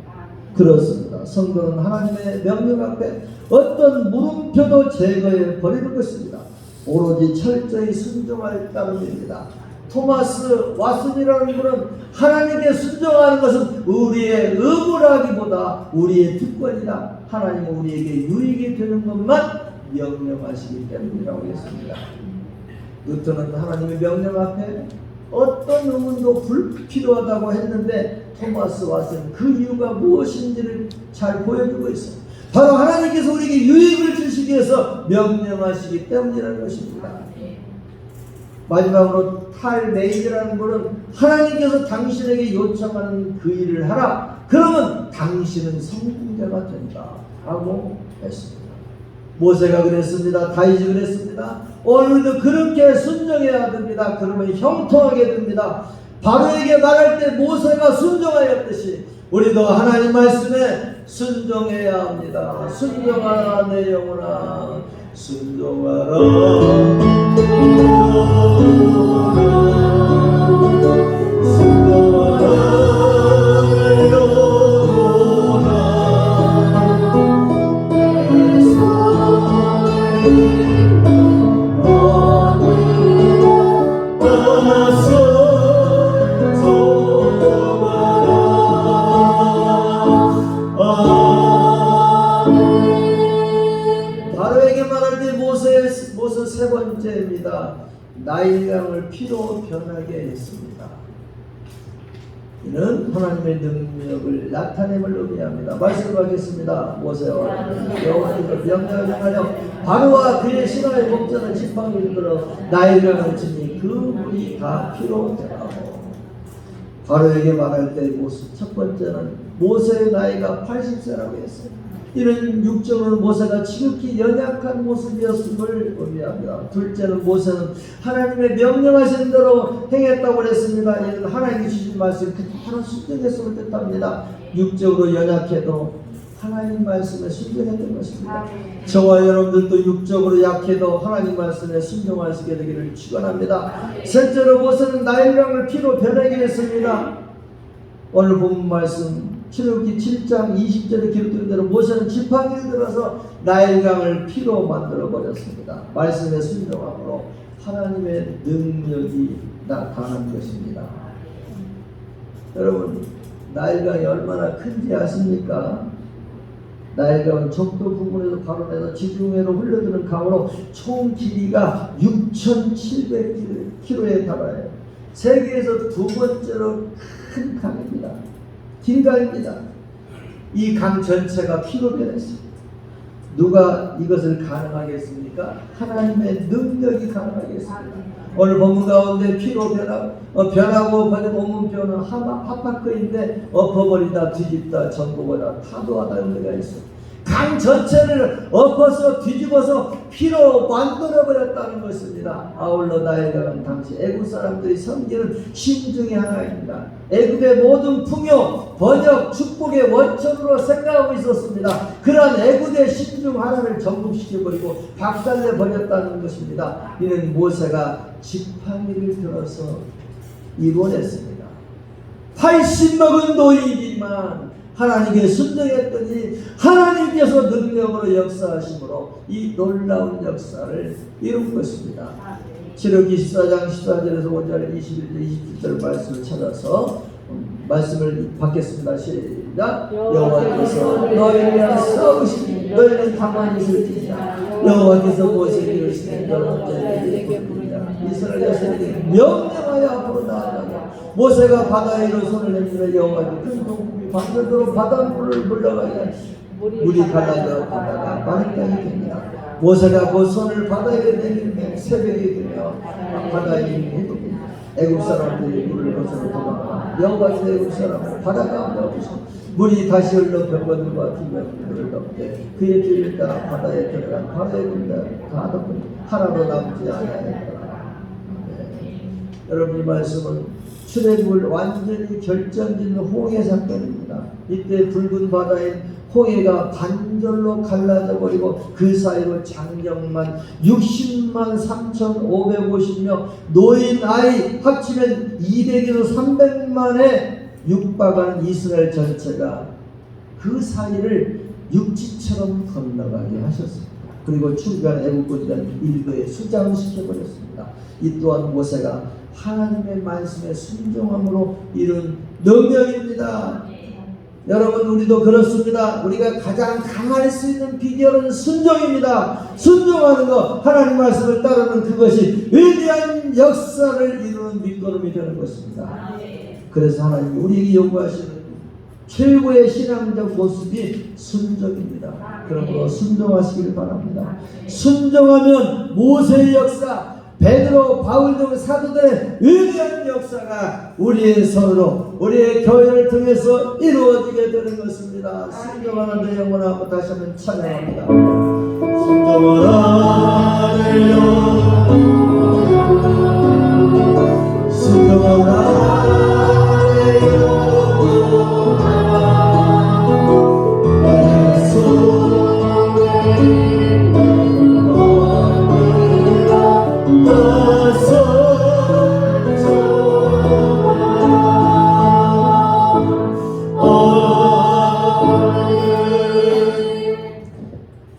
그렇습니다. 성도는 하나님의 명령 앞에 어떤 물음표도 제거해 버리는 것입니다. 오로지 철저히 순종할 따름입니다. 토마스 왓슨이라는 분은 하나님께 순종하는 것은 우리의 의무라기보다 우리의 특권이다. 하나님은 우리에게 유익이 되는 것만 명령하시기 때문이라고 했습니다. 루터는 하나님의 명령 앞에 어떤 의문도 불필요하다고 했는데 토마스 왓슨 그 이유가 무엇인지를 잘 보여주고 있어요. 바로 하나님께서 우리에게 유익을 주시기 지키기 위해서 명령하시기 때문이라는 것입니다. 마지막으로 탈메이드라는 것은 하나님께서 당신에게 요청하는 그 일을 하라. 그러면 당신은 성공자가 된다 라고 했습니다. 모세가 그랬습니다. 다윗이 그랬습니다. 오늘도 그렇게 순종해야 됩니다. 그러면 형통하게 됩니다. 바로에게 말할 때 모세가 순종하였듯이 우리도 하나님 말씀에 순종해야 합니다. 순종하라 내 영혼아 순종하라 바로에게 말할 때 모세 세 번째입니다. 나일강을 피로 변하게 했습니다. 이는 하나님의 능력을 나타냄을 의미합니다. 말씀하겠습니다. 모세와 여호와께서 명령을 행하여 바로와 그의 신하의 목전을 지팡이를 들어 나일강을 치니 그 물이 다 피로 변하고 바로에게 말할 때 첫 번째는 모세의 나이가 80세라고 했어요. 이는 육적으로 모세가 지극히 연약한 모습이었음을 의미합니다. 둘째는 모세는 하나님의 명령하신 대로 행했다고 했습니다. 이는 하나님이 주신 말씀 그대로 순종했음을 뜻합니다. 육적으로 연약해도 하나님 말씀에 순종했던 것입니다. 저와 여러분들도 육적으로 약해도 하나님 말씀에 순종하시게 되기를 축원합니다. 셋째로 모세는 나일강을 피로 변하게 했습니다. 오늘 본 말씀 출애굽기 7장 20절에 기록된 대로 모세는 지팡이를 들어서 나일강을 피로 만들어 버렸습니다. 말씀에 순종함으로 하나님의 능력이 나타난 것입니다. 여러분 나일강이 얼마나 큰지 아십니까? 나일강은 적도 부근에서 가로내서 지중해로 흘러드는 강으로 총 길이가 6,700km에 달아요. 세계에서 두 번째로 큰 강입니다. 긴 강입니다. 이 강 전체가 피로 변했습니다. 누가 이것을 가능하겠습니까? 하나님의 능력이 가능하겠습니다. 오늘 본문 가운데 피로 변하고 본문 표현은 하파크인데 엎어버리다 뒤집다 전부보다 타도하다 의미가 있습니다. 강 전체를 엎어서 뒤집어서 피로 만들어버렸다는 것입니다. 아울러 나일강은 당시 애굽 사람들이 섬기는 신 중에 하나입니다. 애굽의 모든 풍요, 번역, 축복의 원천으로 생각하고 있었습니다. 그러한 애굽의 신 중 하나를 전복시켜버리고 박살내버렸다는 것입니다. 이는 모세가 지팡이를 들어서 이뤄냈습니다. 80 먹은 노인이지만 하나님께 순종했더니 하나님께서 능력으로 역사하심으로 이 놀라운 역사를 이룬 것입니다. 출애굽기 14장 14절에서 5절 21절 27절 말씀을 찾아서 말씀을 받겠습니다. 시작. 여호와께서 너희를 위하여 싸우시니 너희는 가만히 있을지니라. 여호와께서 모세에게 이르시되 너는 너희에게 부르리라. 이스라엘 자손에게 명령하여 앞으로 나아가라. 모세가 바다에 이르러 손을 내밀어 여호와께 큰 동풍이 반대로 바닷물을 물러가게 물이 갈라져 바다가 마른 땅이 됩니다. 모세가 그 손을 바다에 내밀며 새벽이 되며 바다에 해독이 애굽 사람들이 물을 거스러 도망가 여호와께서 애굽 사람을 바다 가운데 없으시고 물이 다시 흘러 병거들과 기병들을 덮게 그의 길을 따라 바다에 들어간 바다의 군대 다 덮으니 하나도 남지 아니하였더라. 여러분 이 말씀은 출애굽을 완전히 결정짓는 홍해 사건입니다. 이때 붉은 바다에 홍해가 반절로 갈라져 버리고 그 사이로 장정만 60만 3,550명 노인 아이 합치면 200에서 300만에 육박한 이스라엘 전체가 그 사이를 육지처럼 건너가게 하셨습니다. 그리고 출간 애국군들은 일거에 수장시켜버렸습니다. 이 또한 모세가 하나님의 말씀에 순종함으로 이룬 능력입니다. 여러분 우리도 그렇습니다. 우리가 가장 강할 수 있는 비결은 순종입니다. 순종하는 것, 하나님 말씀을 따르는 그것이 위대한 역사를 이루는 밑거름이 되는 것입니다. 그래서 하나님이 우리에게 요구하시는 최고의 신앙적 모습이 순종입니다. 그러므로 순종하시길 바랍니다. 순종하면 모세의 역사, 베드로, 바울 등 사도들의 위대한 역사가 우리의 손으로, 우리의 교회를 통해서 이루어지게 되는 것입니다. 순종하는 데 영원하고 다시 한번 찬양합니다. 순종하라 순종하라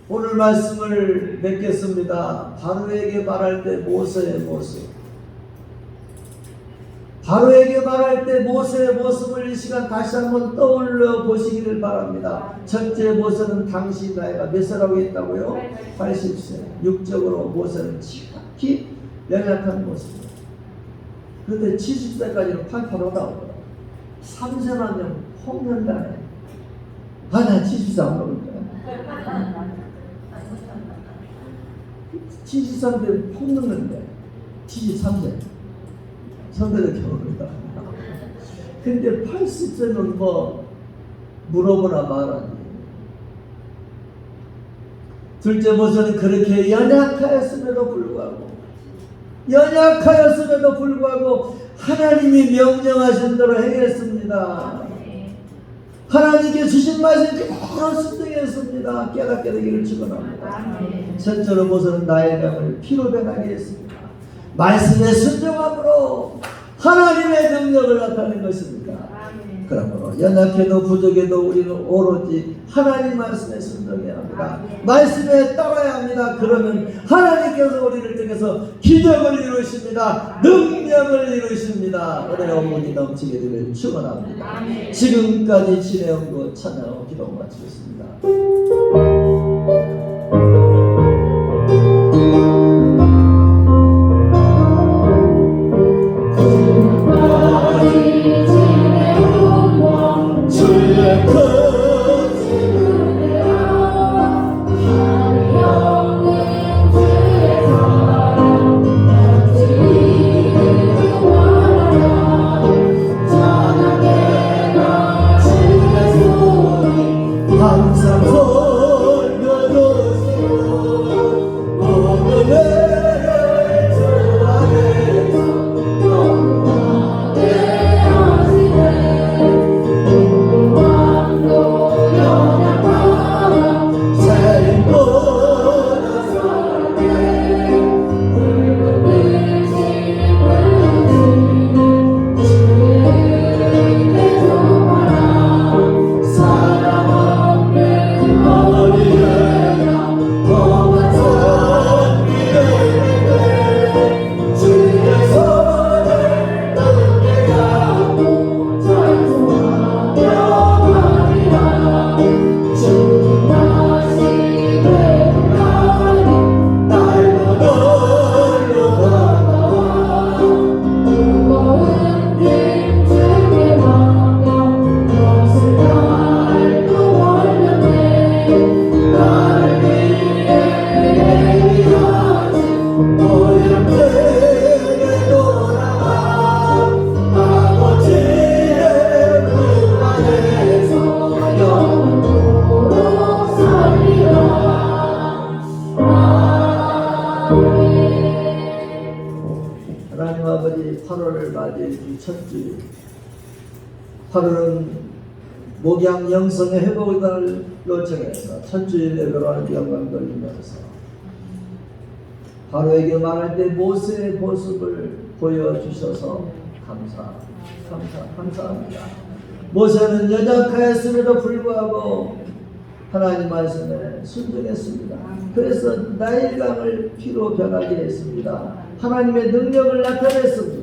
오늘 말씀을 맺겠습니다. 바로에게 말할 때 모세의 모습. 바로에게 말할 때 모세의 모습을 이 시간 다시 한번 떠올려 보시기를 바랍니다. 첫째, 모세는 당시 나이가 몇 살하고 있다고요? 80세. 육적으로 모세는 지극히 연약한 모습입니다. 그런데 70세까지는 팔팔하다고 하더라고요. 3세만 되면 홍련다네. 나 70세 안 먹을 거야. 73대 폭넘는데 73세 선배들 경험이다. 근데 80세는 뭐 물어보나 말하니. 둘째 모습은 그렇게 연약하였음에도 불구하고 하나님이 명령하신 대로 행했습니다. 하나님께 주신 말씀 그대로 순종했습니다. 깨닫게 되기를 축원합니다. 셋째로 모세는 나의 명을 피로 변하게 했습니다. 말씀에 순종함으로 하나님의 능력을 나타낸 것입니다. 그러므로 연약해도 부족해도 우리는 오로지 하나님 말씀에 순종해야 합니다. 말씀에 따라야 합니다. 그러면 하나님께서 우리를 통해서 기적을 이루십니다. 능력을 이루십니다. 은혜의 어머니 넘치게 되길 축원합니다. 지금까지 지내온 것 찬양하고 기도 마치겠습니다. 하나님 아버지, 8월을 맞이해 주 첫 주일 8월은 목양 영성의 회복을 요청해서 첫 주일 예배로 영광 돌리면서 바로에게 말할 때 모세의 모습을 보여주셔서 감사합니다. 모세는 연약하였음에도 불구하고 하나님 말씀에 순종했습니다. 그래서 나일강을 피로 변하게 했습니다. 하나님의 능력을 나타냈습니다.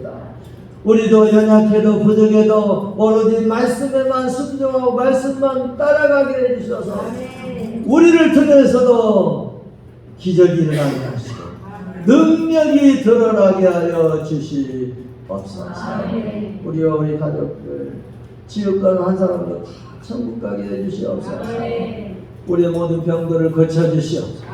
우리도 연약해도 부족해도 오로지 말씀에만 순종하고 말씀만 따라가게 해주셔서 우리를 통해서도 기적이 일어나게 하시고 능력이 드러나게 하여 주시옵소서. 우리와 우리 가족들 지역간 한 사람도 다 천국 가게 해주시옵소서. 우리의 모든 병들을 고쳐주시옵소서.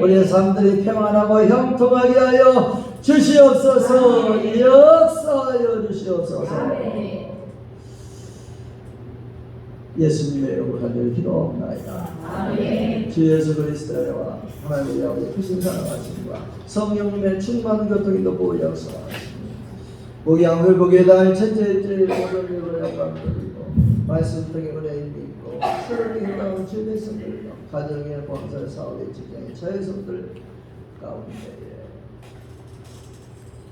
우리의 삶들이 평안하고 형통하게 하여 주시옵소서. 역사하여 주시옵소서. 예수님의 이름으로 간절히 기도하옵나이다. 주 예수 그리스도와 하나님의 아버지 크신 사랑하심과 성령님의 충만 교통인도 보호 역사하시고 목양을 보게 달 첫째째 모든 일을 영광 드리고 말씀 통해 은혜를 믿고 새롭게 나온 주의 성들과 가정의 봉사 사업의 직장의 자유성들 가운데에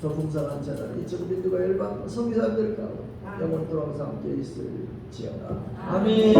더 풍성한 재난이 이쪽민들과 일반 성기사들 가운데 영원토록 함께 있을지어다. 아멘.